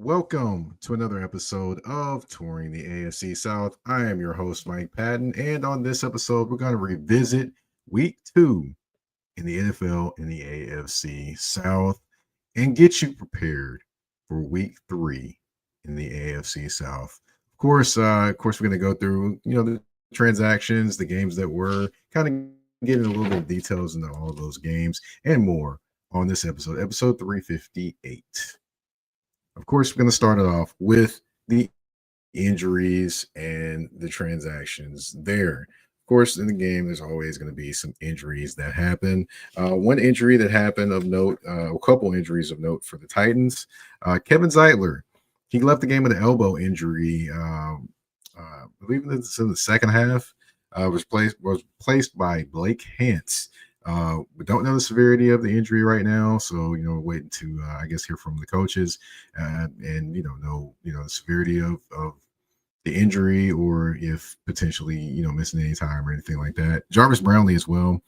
Welcome to another episode of Touring the AFC South. I am your host, Mike Patton, and on this episode, we're going to revisit week 2 in the NFL and the AFC South and get you prepared for week 3 in the AFC South. Of course, we're going to go through, the transactions, the games that were, kind of getting a little bit of details into all of those games and more on this episode 358. Of course, we're going to start it off with the injuries and the transactions there. Of course, in the game, there's always going to be some injuries that happen. One injury that happened of note, a couple injuries of note for the Titans. Kevin Zeitler, he left the game with an elbow injury. I believe it's in the second half. Was placed by Blake Hance. We don't know the severity of the injury right now, so waiting to I guess hear from the coaches and know the severity of the injury, or if potentially missing any time or anything like that. Jarvis Brownlee as well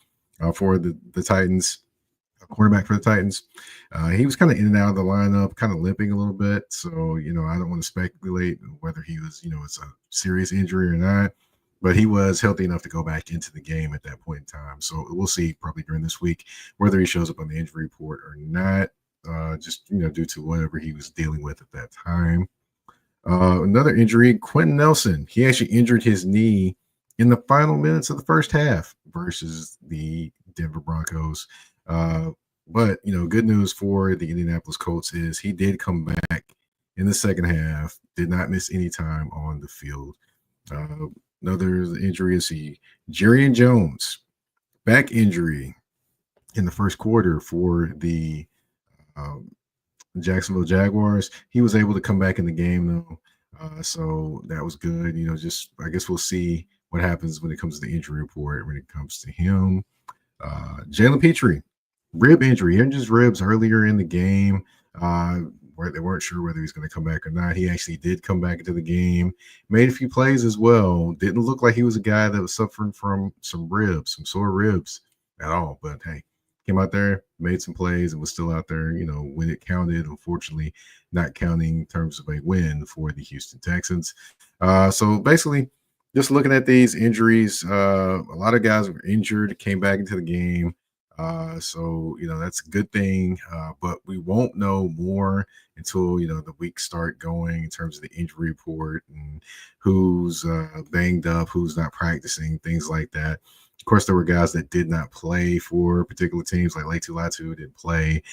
for the Titans, a quarterback for the Titans. He was kind of in and out of the lineup, kind of limping a little bit, so I don't want to speculate whether he was it's a serious injury or not. But he was healthy enough to go back into the game at that point in time. So we'll see probably during this week whether he shows up on the injury report or not, just, due to whatever he was dealing with at that time. Another injury, Quentin Nelson. He actually injured his knee in the final minutes of the first half versus the Denver Broncos. But good news for the Indianapolis Colts is he did come back in the second half, did not miss any time on the field. Another injury is Jerrion Jones, back injury in the first quarter for the Jacksonville Jaguars. He was able to come back in the game though, so that was good. Just I guess we'll see what happens when it comes to the injury report when it comes to him. Jalen Petrie, rib injury. He injured his ribs earlier in the game. Where they weren't sure whether he's going to come back or not. He actually did come back into the game, made a few plays as well. Didn't look like he was a guy that was suffering from some sore ribs at all. But hey, came out there, made some plays, and was still out there, when it counted. Unfortunately, not counting in terms of a win for the Houston Texans. So basically, just looking at these injuries, a lot of guys were injured, came back into the game. So that's a good thing, but we won't know more until the weeks start going in terms of the injury report and who's banged up, who's not practicing, things like that. Of course, there were guys that did not play for particular teams, like Latu Latu didn't play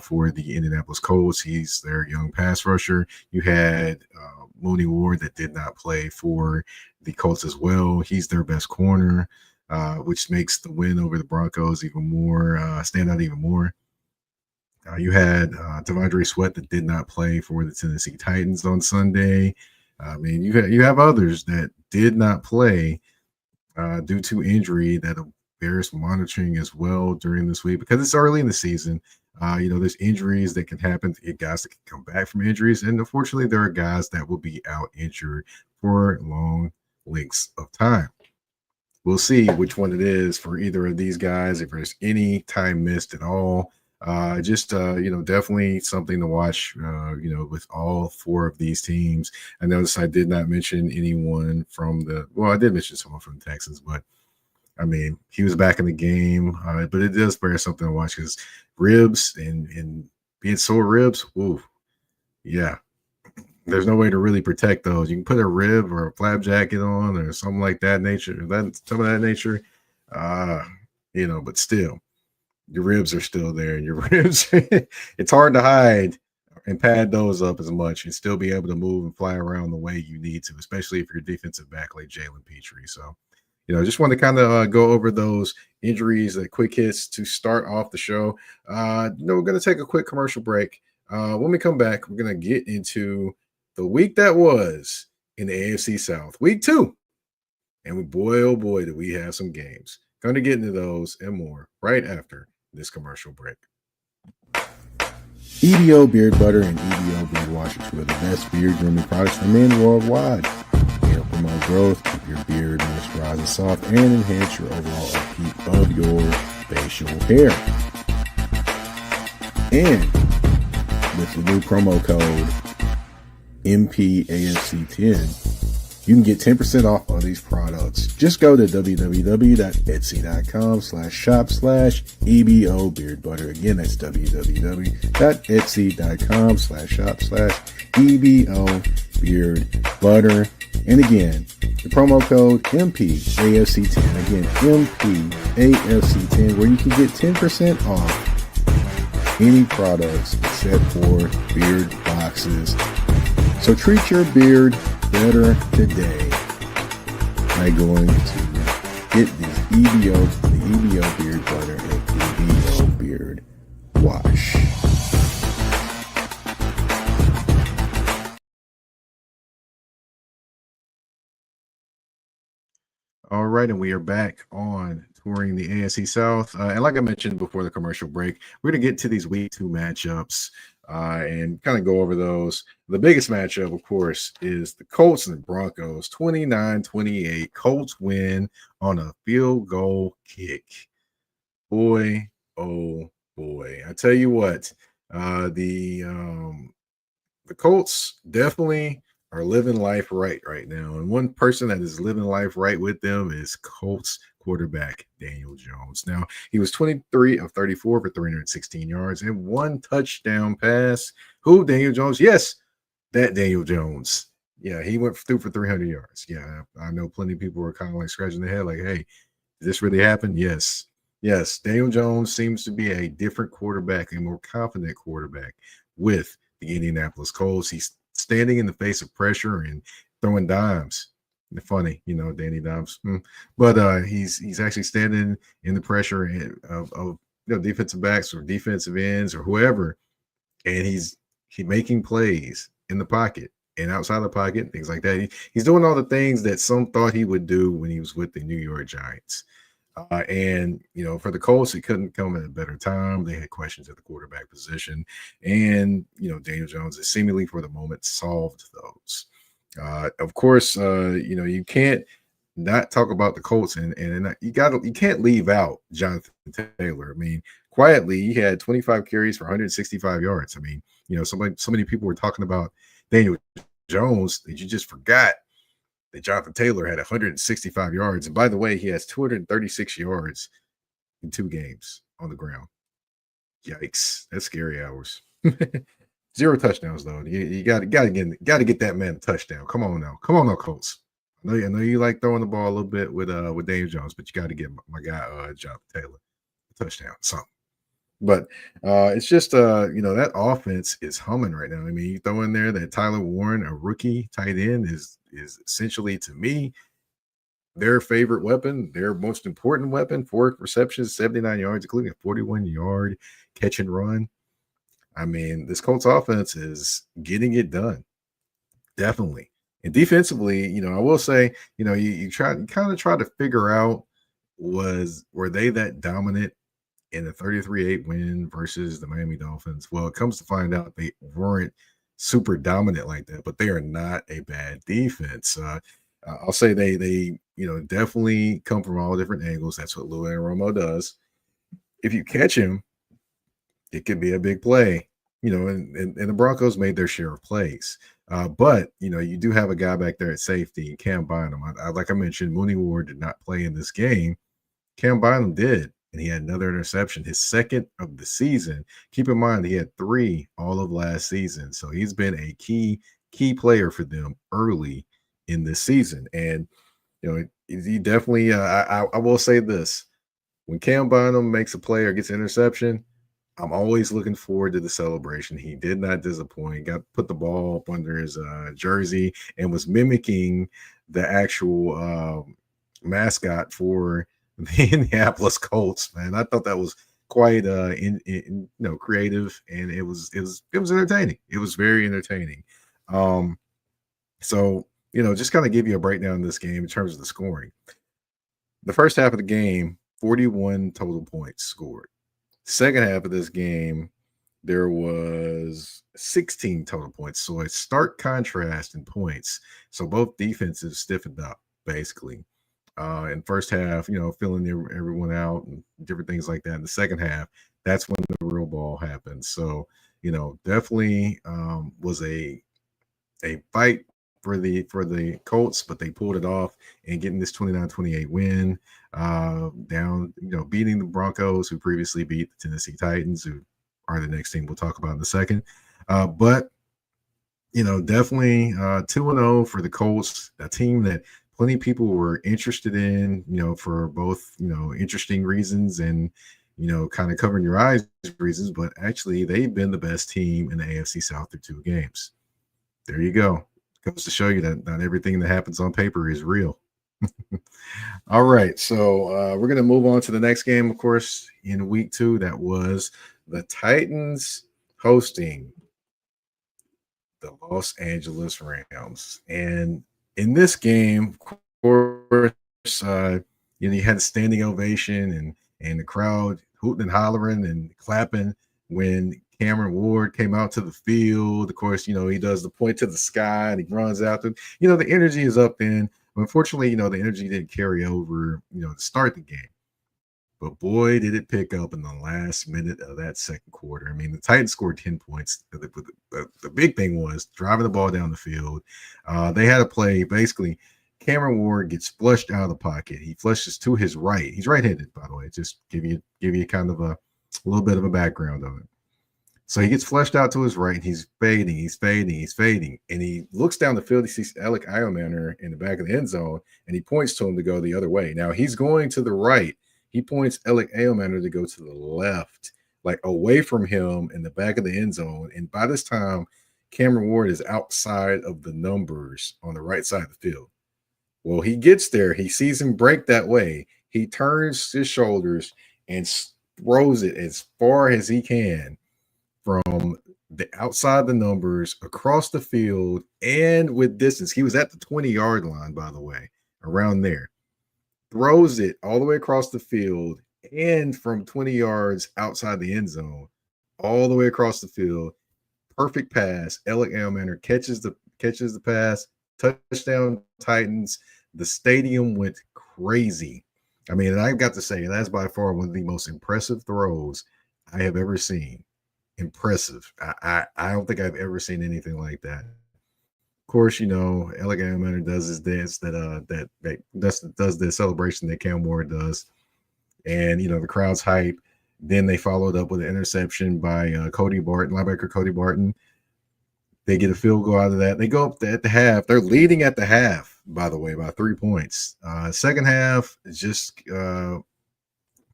for the Indianapolis Colts. He's their young pass rusher. You had Mooney Ward that did not play for the Colts as well. He's their best corner. Which makes the win over the Broncos even more stand out even more. You had Devondre Sweat that did not play for the Tennessee Titans on Sunday. I mean, you have others that did not play due to injury that bears monitoring as well during this week because it's early in the season. There's injuries that can happen. Guys that can come back from injuries, and unfortunately, there are guys that will be out injured for long lengths of time. We'll see which one it is for either of these guys, if there's any time missed at all. Definitely something to watch, with all four of these teams. I noticed I did not mention anyone I did mention someone from the Texans, but I mean, he was back in the game. But it does bear something to watch because ribs and being sore ribs, ooh, yeah. There's no way to really protect those. You can put a rib or a flap jacket on or something like that nature, but still, your ribs are still there. And your ribs, it's hard to hide and pad those up as much and still be able to move and fly around the way you need to, especially if you're a defensive back like Jalen Petrie. So, just want to kind of go over those injuries, quick hits to start off the show. We're going to take a quick commercial break. When we come back, we're going to get into the week that was in the AFC South, week 2. And boy, oh boy, did we have some games. Going to get into those and more right after this commercial break. EDO Beard Butter and EDO Beard Wash are two of the best beard grooming products for men worldwide. They help promote growth, keep your beard moisturized and soft, and enhance your overall upkeep of your facial hair. And with the new promo code MP AFC 10, you can get 10% off all these products. Just go to www.etsy.com/shop/EBO Beard Butter. Again, that's www.etsy.com/shop/EBO Beard Butter. And again, the promo code MPAFC10. Again, MPAFC10, where you can get 10% off any products except for beard boxes. So treat your beard better today by going to get the EBO Beard Butter and EBO Beard Wash. All right, and we are back on touring the AFC South. And like I mentioned before the commercial break, we're going to get to these week 2 matchups and kind of go over those. The biggest matchup, of course, is the Colts and the Broncos. 29-28. Colts win on a field goal kick. Boy, oh boy. I tell you what, the Colts definitely are living life right now. And one person that is living life right with them is Colts quarterback Daniel Jones. Now, he was 23 of 34 for 316 yards and 1 touchdown pass. Who? Daniel Jones? Yes, that Daniel Jones. Yeah, he went through for 300 yards. Yeah, I know plenty of people were kind of like scratching their head like, hey, did this really happen? Yes. Yes, Daniel Jones seems to be a different quarterback, a more confident quarterback with the Indianapolis Colts. He's standing in the face of pressure and throwing dimes. Funny, Danny Dimes. But he's actually standing in the pressure of defensive backs or defensive ends or whoever, and he's making plays in the pocket and outside the pocket, things like that. He's doing all the things that some thought he would do when he was with the New York Giants. And for the Colts, it couldn't come at a better time. They had questions at the quarterback position, and Daniel Jones has seemingly for the moment solved those. Of course, you can't not talk about the Colts, and you can't leave out Jonathan Taylor. I mean, quietly, he had 25 carries for 165 yards. I mean, so many people were talking about Daniel Jones that you just forgot that Jonathan Taylor had 165 yards. And by the way, he has 236 yards in 2 games on the ground. Yikes. That's scary hours. 0 touchdowns, though. You got to get that man a touchdown. Come on now, Colts. I know you like throwing the ball a little bit with Daniel Jones, but you got to get my guy Jonathan Taylor a touchdown, something. But it's just that offense is humming right now. I mean, you throw in there that Tyler Warren, a rookie tight end, is essentially, to me, their favorite weapon, their most important weapon. 4 receptions, 79 yards, including a 41-yard catch and run. I mean, this Colts offense is getting it done, definitely. And defensively, I will say, you kind of try to figure out were they that dominant in a 33-8 win versus the Miami Dolphins? Well, it comes to find out they weren't super dominant like that, but they are not a bad defense. I'll say they definitely come from all different angles. That's what Lou Romo does. If you catch him, it could be a big play, and the Broncos made their share of plays. But you do have a guy back there at safety, Cam Bynum. Like I mentioned, Mooney Ward did not play in this game. Cam Bynum did, and he had another interception, his second of the season. Keep in mind, he had 3 all of last season, so he's been a key player for them early in this season. And he definitely. I will say this: when Cam Bynum makes a play or gets an interception, I'm always looking forward to the celebration. He did not disappoint. Put the ball up under his jersey and was mimicking the actual mascot for the Indianapolis Colts. Man, I thought that was quite creative, and it was entertaining. It was very entertaining. So just kind of give you a breakdown of this game in terms of the scoring. The first half of the game, 41 total points scored. Second half of this game, there was 16 total points. So a stark contrast in points. So both defenses stiffened up, basically. In first half, filling everyone out and different things like that. In the second half, that's when the real ball happened. So, definitely was a a fight for the Colts, but they pulled it off and getting this 29-28 win. Down, beating the Broncos, who previously beat the Tennessee Titans, who are the next team we'll talk about in a second. But definitely 2-0 for the Colts, a team that plenty of people were interested in, for both, interesting reasons and, kind of covering your eyes reasons, but actually they've been the best team in the AFC South through 2 games. There you go. Goes to show you that not everything that happens on paper is real. All right. So we're going to move on to the next game, of course, in week 2. That was the Titans hosting the Los Angeles Rams. And in this game, of course, you had a standing ovation and the crowd hooting and hollering and clapping when Cameron Ward came out to the field. Of course, he does the point to the sky and he runs out there. The energy is up then. Unfortunately, the energy didn't carry over, to start the game. But boy, did it pick up in the last minute of that second quarter. I mean, the Titans scored 10 points. The big thing was driving the ball down the field. They had a play. Basically, Cameron Ward gets flushed out of the pocket. He flushes to his right. He's right-handed, by the way. Just give you kind of a little bit of a background of it. So he gets flushed out to his right, and he's fading. And he looks down the field. He sees Alec Iomanner in the back of the end zone, and he points to him to go the other way. Now, he's going to the right. He points Alec Iomanner to go to the left, like away from him in the back of the end zone. And by this time, Cameron Ward is outside of the numbers on the right side of the field. Well, he gets there. He sees him break that way. He turns his shoulders and throws it as far as he can from the outside the numbers across the field and with distance. He was at the 20-yard line, by the way, around there. Throws it all the way across the field and from 20 yards outside the end zone, all the way across the field. Perfect pass. Alec Iomanner catches the pass. Touchdown Titans. The stadium went crazy. I mean, and I've got to say, that's by far one of the most impressive throws I have ever seen. Impressive. I don't think I've ever seen anything like that. Of course, Alec Iomanner does his dance that does the celebration that Cam Ward does, and the crowd's hype. Then they followed up with an interception by linebacker Cody Barton. They get a field goal out of that. They go up at the half. They're leading at the half, by the way, by 3 points. Second half just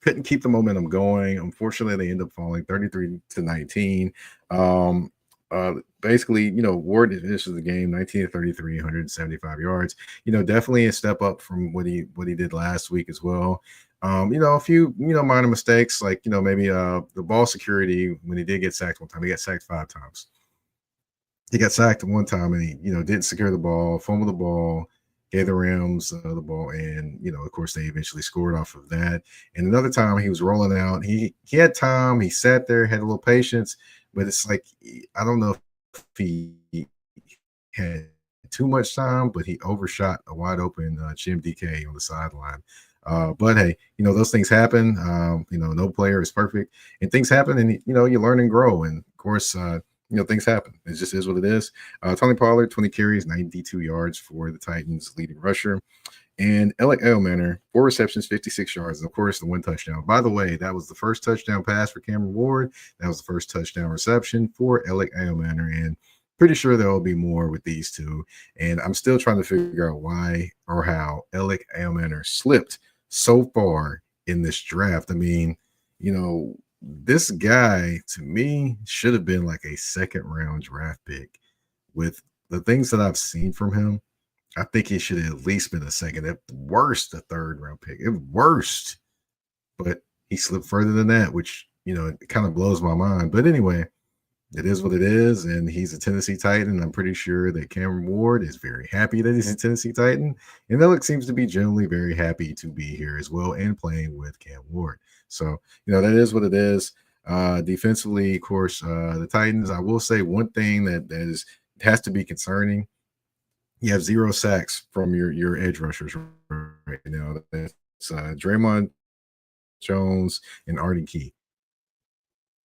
couldn't keep the momentum going. Unfortunately, they end up falling 33-19. Basically, Ward finishes the game 19-33, 175 yards. Definitely a step up from what he did last week as well. A few minor mistakes, like maybe the ball security when he did get sacked one time. He got sacked 5 times. He got sacked one time and he didn't secure the ball, fumbled the ball, gave the Rams the ball, and of course they eventually scored off of that. And another time he was rolling out. He had time. He sat there, had a little patience, but it's like I don't know if he had too much time, but he overshot a wide open Jim DK on the sideline. But hey, those things happen. No player is perfect, and things happen, and you learn and grow. And of course, things happen. It just is what it is. Tony Pollard, 20 carries, 92 yards for the Titans' leading rusher. And Alec Iomanner, 4 receptions, 56 yards, and of course, the 1 touchdown. By the way, that was the first touchdown pass for Cameron Ward. That was the first touchdown reception for Alec Iomanner, and pretty sure there will be more with these two. And I'm still trying to figure out why or how Alec Iomanner slipped so far in this draft. I mean, this guy, to me, should have been like a second-round draft pick. With the things that I've seen from him, I think he should have at least been a second, at worst, a third-round pick. At worst. But he slipped further than that, which, it kind of blows my mind. But anyway, it is what it is, and he's a Tennessee Titan. I'm pretty sure that Cameron Ward is very happy that he's a Tennessee Titan, and Alec seems to be generally very happy to be here as well and playing with Cam Ward. So, that is what it is. Defensively, of course, the Titans, I will say one thing that has to be concerning. You have 0 sacks from your edge rushers right now. That's Draymond Jones and Arden Key.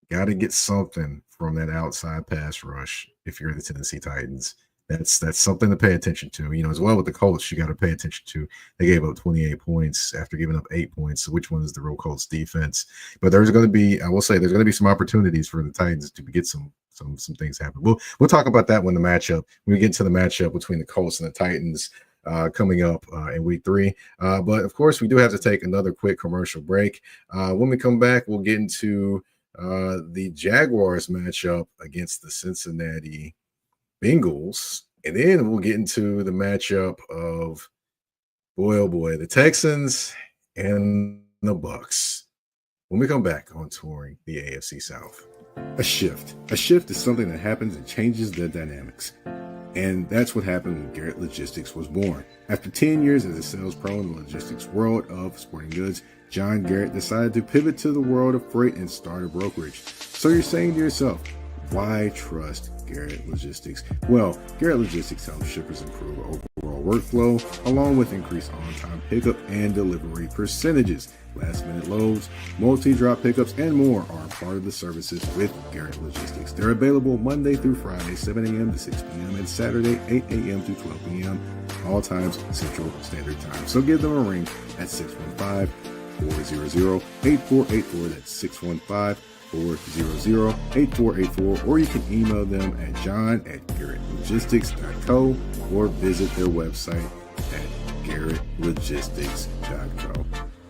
Got to get something from that outside pass rush if you're the Tennessee Titans. That's something to pay attention to. As well with the Colts, you got to pay attention to. They gave up 28 points after giving up 8 points. So which one is the real Colts defense? But there's going to be, I will say, there's going to be some opportunities for the Titans to get some things happen. We'll talk about that when we get to the matchup between the Colts and the Titans coming up in week 3. But of course, we do have to take another quick commercial break. When we come back, we'll get into the Jaguars matchup against the Cincinnati Bengals, and then we'll get into the matchup of the Texans and the Bucs when we come back on Touring the AFC South. A shift is something that happens and changes the dynamics, and that's what happened when Garrett Logistics was born. After 10 years as a sales pro in the logistics world of sporting goods, John Garrett decided to pivot to the world of freight and start a brokerage. So you're saying to yourself, why trust Garrett Logistics? Well, Garrett Logistics helps shippers improve overall workflow, along with increased on-time pickup and delivery percentages. Last-minute loads, multi-drop pickups, and more are part of the services with Garrett Logistics. They're available Monday through Friday, 7 a.m. to 6 p.m., and Saturday, 8 a.m. to 12 p.m., all times Central Standard Time. So give them a ring at 615-400-8484. That's 615-400-8484, or you can email them at john@garrettlogistics.co or visit their website at garrettlogistics.co.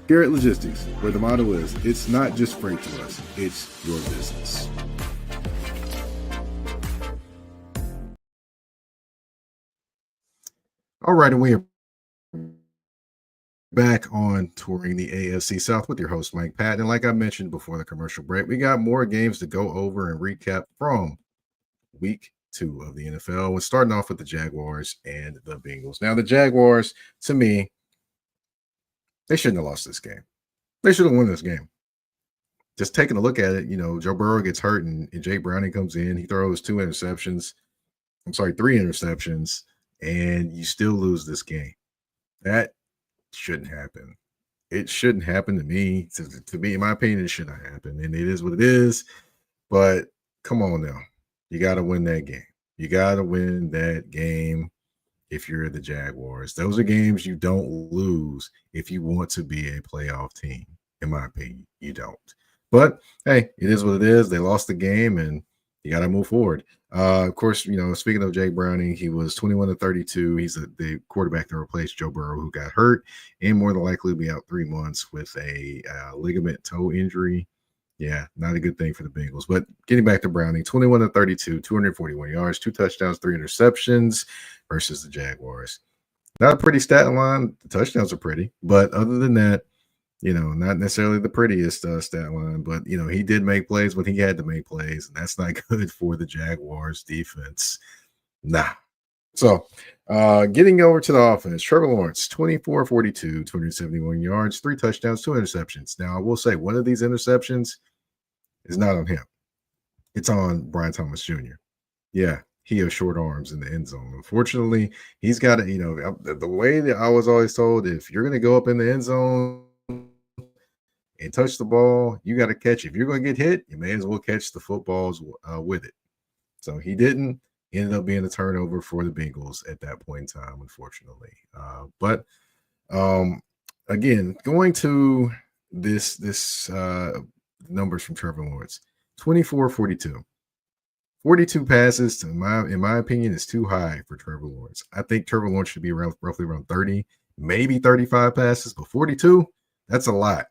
Garrett Logistics, where the motto is, it's not just freight to us, it's your business. All right, and we are back on Touring the AFC South with your host, Mike Patton. And like I mentioned before the commercial break, we got more games to go over and recap from week 2 of the NFL. We're starting off with the Jaguars and the Bengals. Now, the Jaguars, to me, they shouldn't have lost this game. They should have won this game. Just taking a look at it, Joe Burrow gets hurt and Jake Browning comes in. He throws 3 interceptions, and you still lose this game. That shouldn't happen. It shouldn't happen to me. To me, in my opinion, it shouldn't happen. And it is what it is. But come on now. You got to win that game. You got to win that game if you're the Jaguars. Those are games you don't lose if you want to be a playoff team. In my opinion, you don't. But, hey, it is what it is. They lost the game, and you got to move forward. Of course, speaking of Jake Browning, he was 21-32. He's the quarterback that replaced Joe Burrow, who got hurt and more than likely will be out 3 months with a ligament toe injury. Yeah, not a good thing for the Bengals. But getting back to Browning, 21-32, 241 yards, 2 touchdowns, 3 interceptions versus the Jaguars. Not a pretty stat line. The touchdowns are pretty. But other than that, not necessarily the prettiest stat line, but, he did make plays when he had to make plays, and that's not good for the Jaguars defense. Nah. So, getting over to the offense, Trevor Lawrence, 24-42, 271 yards, 3 touchdowns, 2 interceptions. Now, I will say one of these interceptions is not on him. It's on Brian Thomas Jr. Yeah, he has short arms in the end zone. Unfortunately, he's got to, the way that I was always told, if you're going to go up in the end zone and touch the ball, you got to catch it. If you're going to get hit, you may as well catch the footballs with it. So he didn't. Ended up being a turnover for the Bengals at that point in time, unfortunately. But again, going to this numbers from Trevor Lawrence, 24-42. 42 passes, in my opinion, is too high for Trevor Lawrence. I think Trevor Lawrence should be roughly around 30, maybe 35 passes, but 42, that's a lot.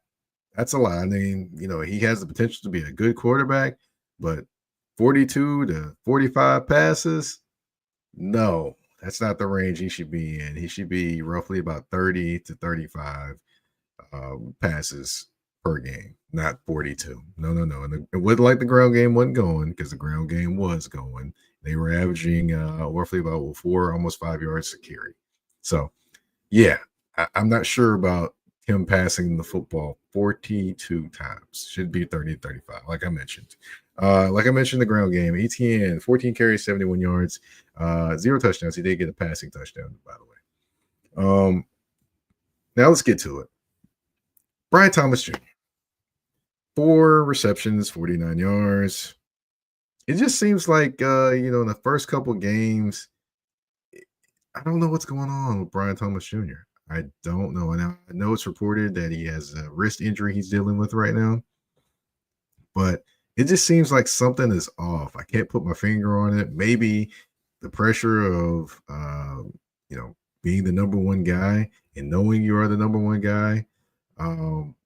That's a lot. I mean, he has the potential to be a good quarterback, but 42 to 45 passes, no, that's not the range he should be in. He should be roughly about 30 to 35 passes per game, not 42. No. And it wasn't like the ground game wasn't going, because the ground game was going. They were averaging roughly about 4, almost 5 yards a carry. So, yeah, I'm not sure about him passing the football 42 times. Should be 30 to 35, like I mentioned. The ground game, ETN, 14 carries, 71 yards, 0 touchdowns. He did get a passing touchdown, by the way. Now let's get to it. Brian Thomas Jr., 4 receptions, 49 yards. It just seems like, in the first couple games, I don't know what's going on with Brian Thomas Jr. I don't know. And I know it's reported that he has a wrist injury he's dealing with right now, but it just seems like something is off. I can't put my finger on it. Maybe the pressure of, you know, being the number one guy and knowing you are the number one guy. Um,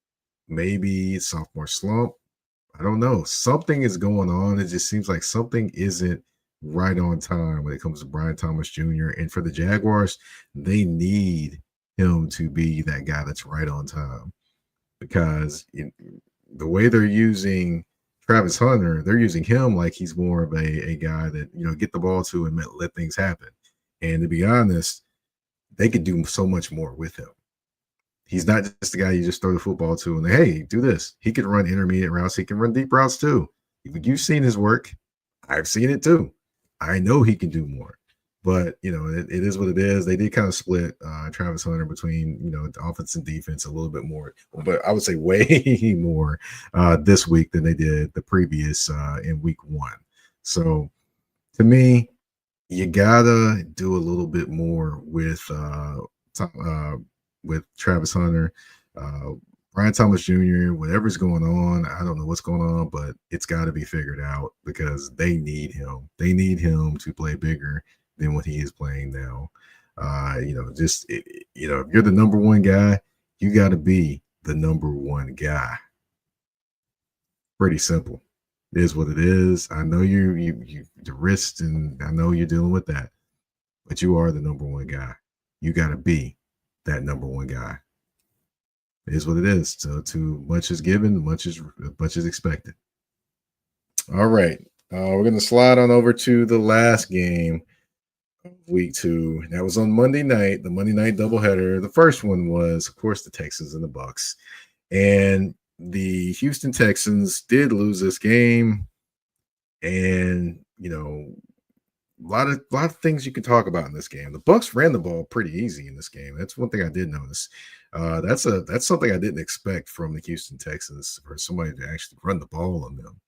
maybe sophomore slump. I don't know. Something is going on. It just seems like something isn't right on time when it comes to Brian Thomas Jr. And for the Jaguars, they need him to be that guy that's right on time because the way they're using Travis Hunter, they're using him like he's more of a guy that, get the ball to and let things happen. And to be honest, they could do so much more with him. He's not just the guy you just throw the football to and hey, do this. He can run intermediate routes. He can run deep routes too. You've seen his work. I've seen it too. I know he can do more. But, it is what it is. They did kind of split Travis Hunter between, the offense and defense a little bit more. But I would say way more this week than they did the previous in week one. So to me, you gotta do a little bit more with Travis Hunter, Brian Thomas Jr., whatever's going on. I don't know what's going on, but it's got to be figured out because they need him. They need him to play bigger than what he is playing now. If you're the number one guy, you got to be the number one guy. Pretty simple. It is what it is. I know you the wrist, and I know you're dealing with that, but you are the number one guy. You got to be that number one guy. It is what it is. So too much is given, much is expected. All right. We're going to slide on over to the last game of week 2. That was on Monday night, the Monday night doubleheader. The first one was, of course, the Texans and the Bucs. And the Houston Texans did lose this game. And, a lot of things you can talk about in this game. The Bucs ran the ball pretty easy in this game. That's one thing I did notice. That's something I didn't expect from the Houston Texans for somebody to actually run the ball on them.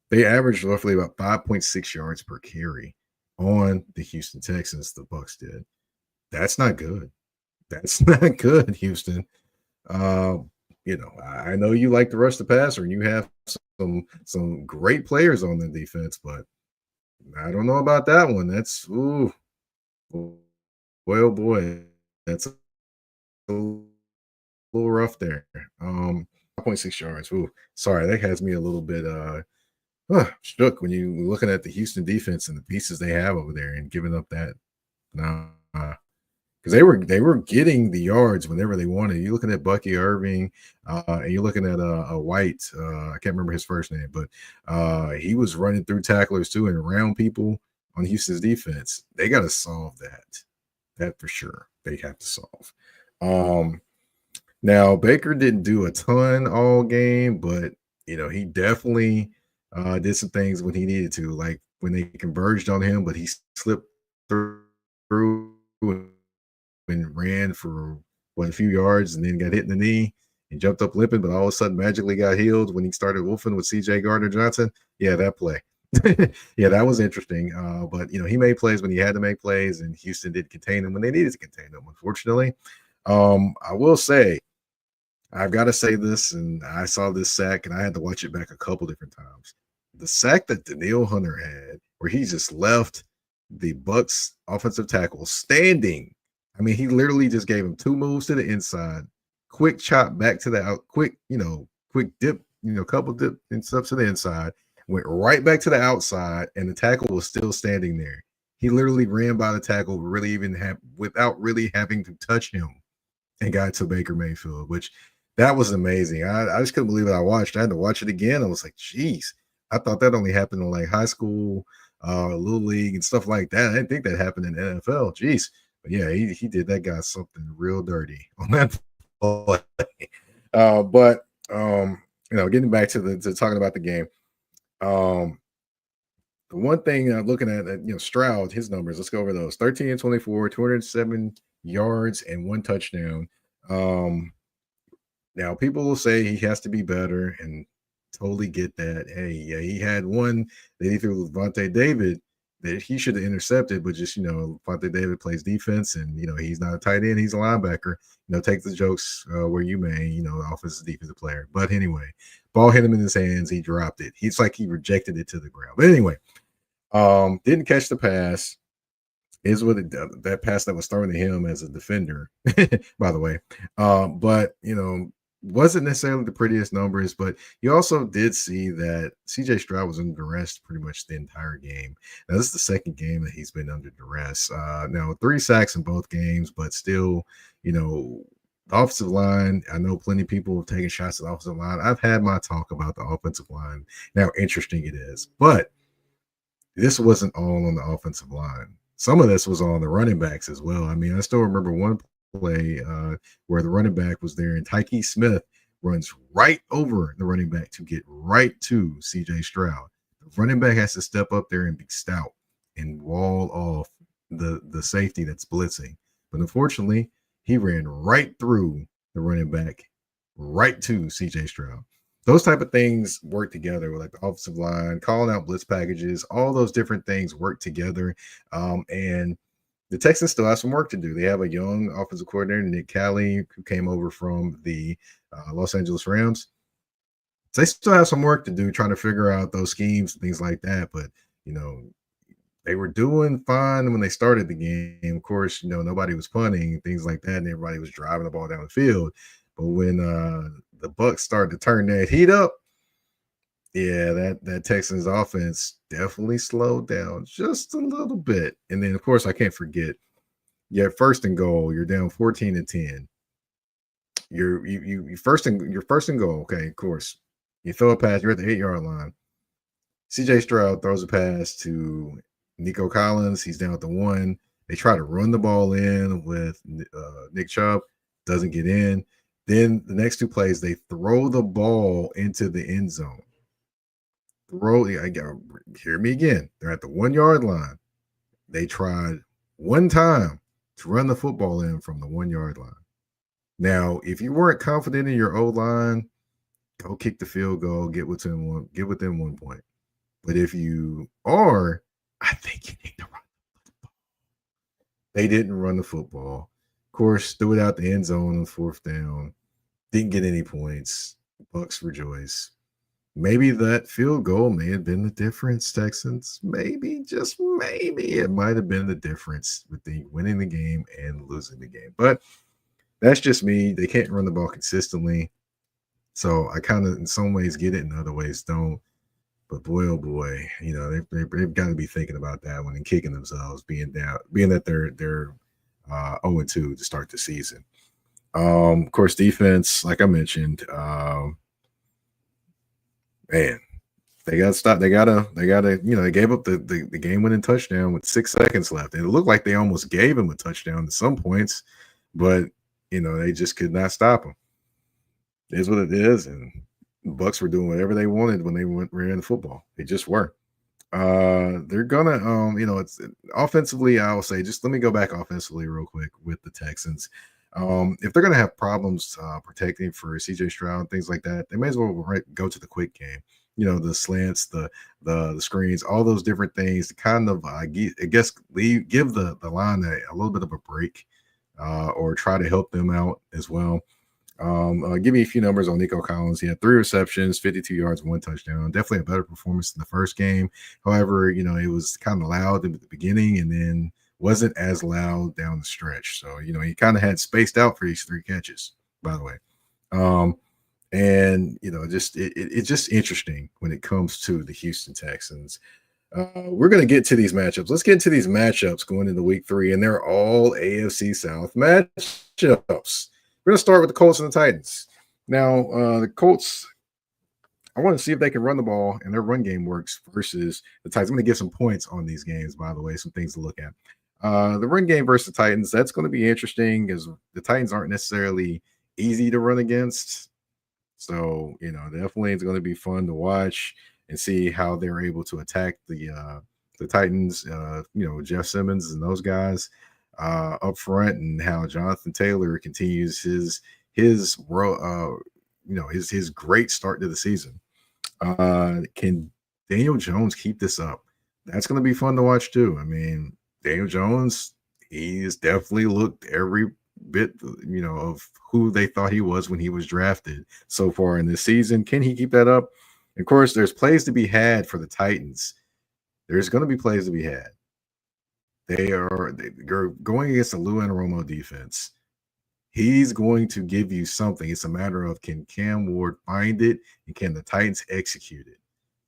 They averaged roughly about 5.6 yards per carry on the Houston Texans. The Bucs did. That's not good. That's not good, Houston. I know you like to rush the passer and you have some great players on the defense, but I don't know about that one. That's boy, oh boy, that's a little rough there. 5.6 yards. Ooh, sorry, that has me a little bit shook when you looking at the Houston defense and the pieces they have over there and giving up that. Because they were getting the yards whenever they wanted. You're looking at Bucky Irving, and you're looking at a White. I can't remember his first name, but he was running through tacklers too and around people on Houston's defense. They got to solve that. That for sure. They have to solve. Now Baker didn't do a ton all game, but he definitely did some things when he needed to, like when they converged on him, but he slipped through and ran for a few yards and then got hit in the knee and jumped up limping, but all of a sudden magically got healed when he started wolfing with CJ Gardner-Johnson. Yeah, that play. Yeah, that was interesting. But he made plays when he had to make plays, and Houston did contain him when they needed to contain him. Unfortunately, I will say, I've got to say this, and I saw this sack, and I had to watch it back a couple different times. The sack that Danielle Hunter had, where he just left the Bucs offensive tackle standing. I mean, he literally just gave him 2 moves to the inside, quick chop back to the out, quick dip, couple dip and stuff to the inside, went right back to the outside, and the tackle was still standing there. He literally ran by the tackle, without really having to touch him, and got to Baker Mayfield, which that was amazing. I just couldn't believe it. I had to watch it again. I was like, geez, I thought that only happened in like high school, little league and stuff like that. I didn't think that happened in the NFL. Jeez. But yeah, he did that guy something real dirty on that play. Getting back to talking about the game. The one thing looking at Stroud, his numbers, let's go over those. 13 and 24, 207 yards and 1 touchdown. Now people will say he has to be better, and totally get that. Hey, yeah, he had one that he threw with Vontae David, that he should have intercepted, but just, Fonte David plays defense, and he's not a tight end, he's a linebacker. Take the jokes where you may, offensive defensive player. But anyway, ball hit him in his hands, he dropped it. He's like he rejected it to the ground. But anyway, didn't catch the pass. Is what that pass that was thrown to him as a defender, by the way. But wasn't necessarily the prettiest numbers, but you also did see that CJ Stroud was under duress pretty much the entire game. Now, this is the second game that he's been under duress. Now, 3 sacks in both games, but still, the offensive line, I know plenty of people have taken shots at the offensive line. I've had my talk about the offensive line, how interesting it is. But this wasn't all on the offensive line. Some of this was on the running backs as well. I mean, I still remember one play where the running back was there, and Tyke Smith runs right over the running back to get right to CJ Stroud. The running back has to step up there and be stout and wall off the safety that's blitzing. But unfortunately, he ran right through the running back, right to CJ Stroud. Those type of things work together with like the offensive line, calling out blitz packages, all those different things work together. And the Texans still have some work to do. They have a young offensive coordinator, Nick Cali, who came over from the Los Angeles Rams. So they still have some work to do trying to figure out those schemes and things like that. But, they were doing fine when they started the game. Of course, nobody was punting, things like that, and everybody was driving the ball down the field. But when the Bucs started to turn that heat up, yeah, that Texans offense definitely slowed down just a little bit. And then, of course, I can't forget, you're first and goal, you're down 14-10. You're first and goal. Okay, of course. You throw a pass, you're at the 8-yard line. CJ Stroud throws a pass to Nico Collins. He's down at the 1. They try to run the ball in with Nick Chubb, doesn't get in. Then the next 2 plays, they throw the ball into the end zone. Hear me again. They're at the 1-yard line. They tried one time to run the football in from the 1-yard line. Now, if you weren't confident in your O-line, go kick the field goal, get within 1 point. But if you are, I think you need to run the football. They didn't run the football. Of course, threw it out the end zone on 4th down. Didn't get any points. Bucs rejoice. Maybe that field goal may have been the difference, Texans. Maybe, just maybe, it might have been the difference with the winning the game and losing the game. But that's just me. They can't run the ball consistently. So I kind of, in some ways, get it, in other ways, don't. But boy, oh boy, they've got to be thinking about that when they're kicking themselves, being that they're 0-2 to start the season. Of course, defense, like I mentioned, man, they got to stop. They gotta. They gave up the game-winning touchdown with 6 seconds left. And it looked like they almost gave him a touchdown at some points, but they just could not stop him. It is what it is, and the Bucs were doing whatever they wanted when they ran the football. They just were. They're gonna, it's offensively. I will say, just let me go back offensively real quick with the Texans. If they're gonna have problems protecting for CJ Stroud, things like that, they may as well go to the quick game. The slants, the screens, all those different things to kind of, I guess, give the line a little bit of a break, or try to help them out as well. Give me a few numbers on Nico Collins. He had 3 receptions, 52 yards, 1 touchdown. Definitely a better performance than the first game. However, it was kind of loud at the beginning and then wasn't as loud down the stretch. So, he kind of had spaced out for these 3 catches, by the way. And, it's just interesting when it comes to the Houston Texans. We're going to get to these matchups. Let's get into these matchups going into week 3, and they're all AFC South matchups. We're going to start with the Colts and the Titans. Now, the Colts, I want to see if they can run the ball and their run game works versus the Titans. I'm going to give some points on these games, by the way, some things to look at. The run game versus the Titans, that's going to be interesting because the Titans aren't necessarily easy to run against. So, definitely it's going to be fun to watch and see how they're able to attack the Titans, Jeff Simmons and those guys up front, and how Jonathan Taylor continues his great start to the season. Can Daniel Jones keep this up? That's going to be fun to watch too. I mean, Daniel Jones, he's definitely looked every bit, of who they thought he was when he was drafted so far in this season. Can he keep that up? Of course, there's plays to be had for the Titans. There's going to be plays to be had. They're going against the Lou Anarumo defense. He's going to give you something. It's a matter of, can Cam Ward find it and can the Titans execute it?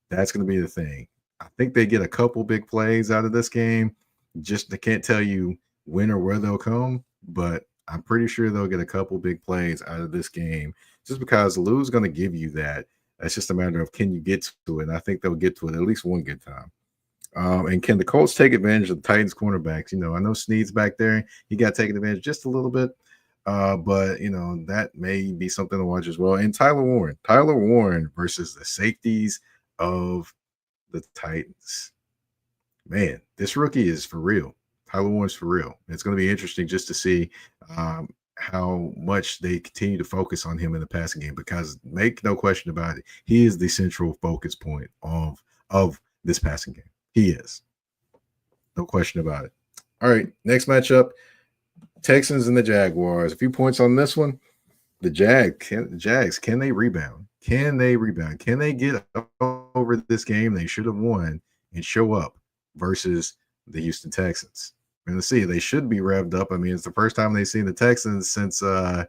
That's going to be the thing. I think they get a couple big plays out of this game. Just I can't tell you when or where they'll come, but I'm pretty sure they'll get a couple big plays out of this game just because Lou's going to give you that. That's just a matter of, can you get to it? And I think they'll get to it at least one good time. And can the Colts take advantage of the Titans cornerbacks? I know Snead's back there. He got taken advantage just a little bit. But that may be something to watch as well. And Tyler Warren versus the safeties of the Titans. Man, this rookie is for real. Tyler Warren's for real. It's going to be interesting just to see how much they continue to focus on him in the passing game, because make no question about it, he is the central focus point of this passing game. He is. No question about it. All right, next matchup, Texans and the Jaguars. A few points on this one. The Jags, can they rebound? Can they rebound? Can they get over this game they should have won and show up versus the Houston Texans? We're going to see. They should be revved up. I mean, it's the first time they've seen the Texans since, I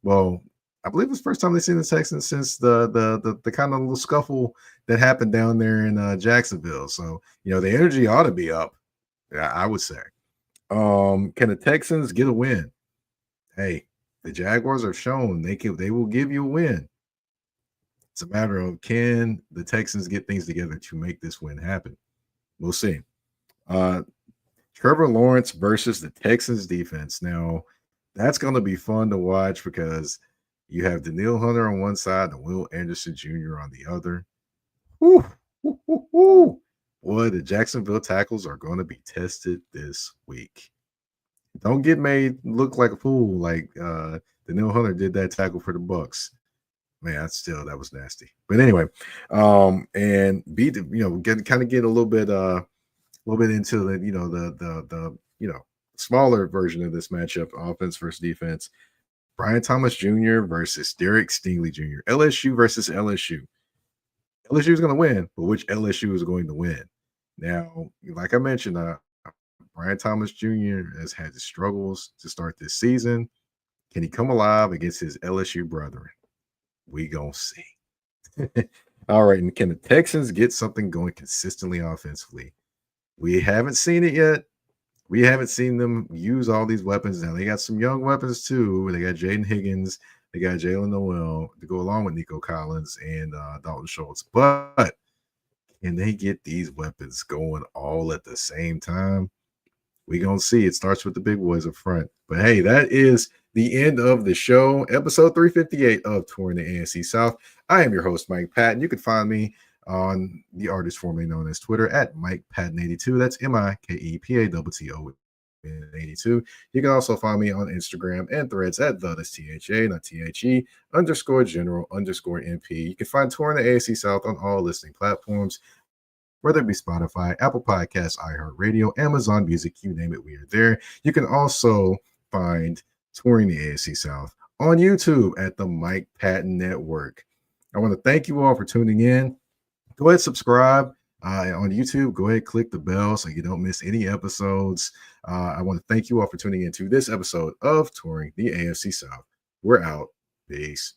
believe it's the first time they've seen the Texans since the kind of little scuffle that happened down there in Jacksonville. So, the energy ought to be up, I would say. Can the Texans get a win? Hey, the Jaguars have shown they will give you a win. It's a matter of, can the Texans get things together to make this win happen? We'll see. Trevor Lawrence versus the Texans defense. Now, that's going to be fun to watch because you have Danielle Hunter on one side and Will Anderson Jr. on the other. Whew, whew, whew, whew. Boy, the Jacksonville tackles are going to be tested this week. Don't get made look like a fool like Danielle Hunter did that tackle for the Bucs. Man, that was nasty. But anyway, and get a little bit into the smaller version of this matchup, offense versus defense. Brian Thomas Jr. versus Derek Stingley Jr. LSU versus LSU. LSU is going to win, but which LSU is going to win? Now, like I mentioned, Brian Thomas Jr. has had his struggles to start this season. Can he come alive against his LSU brethren? We gonna see. All right, and can the Texans get something going consistently offensively? We haven't seen it yet. We haven't seen them use all these weapons. Now, they got some young weapons too. They got Jaden Higgins. They got Jalen Noel to go along with Nico Collins and Dalton Schultz. But can they get these weapons going all at the same time? We're going to see. It starts with the big boys up front. But, hey, that is the end of the show, episode 358 of Touring the AFC South. I am your host, Mike Patton. You can find me on the artist formerly known as Twitter at Mike Patton82. That's MikePatton82. You can also find me on Instagram and Threads at that's THA, not THE, _general_MP. You can find Touring the AFC South on all listening platforms, whether it be Spotify, Apple Podcasts, iHeartRadio, Amazon Music, you name it, we are there. You can also find Touring the AFC South on YouTube at the Mike Patton Network. I want to thank you all for tuning in. Go ahead, subscribe on YouTube. Go ahead, click the bell so you don't miss any episodes. I want to thank you all for tuning into this episode of Touring the AFC South. We're out. Peace.